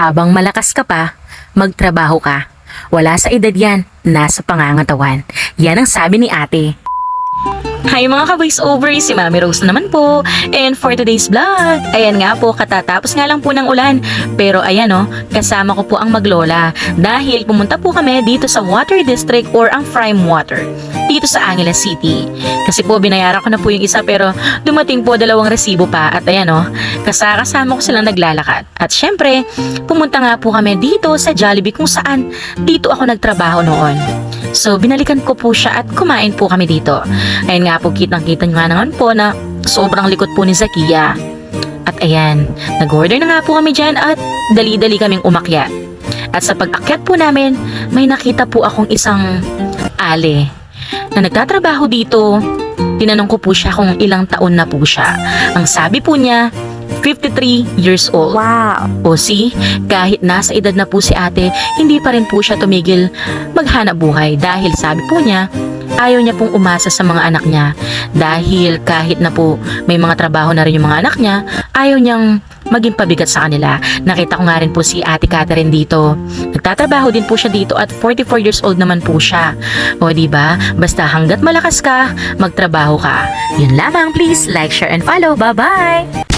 Habang malakas ka pa, magtrabaho ka. Wala sa edad yan, nasa pangangatawan. Yan ang sabi ni ate. Hi mga ka-voice over, si Mami Rose naman po. And for today's vlog, ayan nga po, katatapos nga lang po ng ulan. Pero ayan kasama ko po ang maglola. Dahil pumunta po kami dito sa Water District or ang Prime Water. Dito sa Angeles City. Kasi po binayaran ko na po yung isa pero dumating po 2 resibo pa. At ayan kasama ko silang naglalakad. At syempre, pumunta nga po kami dito sa Jollibee kung saan dito ako nagtrabaho noon. So binalikan ko po siya at kumain po kami dito. Ayun nga po, kitang-kita nga naman po na sobrang likod po ni Zakia. At ayan, nag-order na nga po kami dyan at dali-dali kaming umakyat. At sa pag-akyat po namin, may nakita po akong isang ale na nagtatrabaho dito. Tinanong ko po siya kung ilang taon na po siya. Ang sabi po niya, 53 years old. Wow! O see, kahit nasa edad na po si ate, hindi pa rin po siya tumigil maghanap buhay dahil sabi po niya, ayaw niya pong umasa sa mga anak niya dahil kahit na po may mga trabaho na rin yung mga anak niya, ayaw niyang maging pabigat sa kanila. Nakita ko nga rin po si Ate Catherine dito. Nagtatrabaho din po siya dito at 44 years old naman po siya. O diba, basta hanggat malakas ka, magtrabaho ka. Yun lamang, please like, share, and follow. Bye-bye!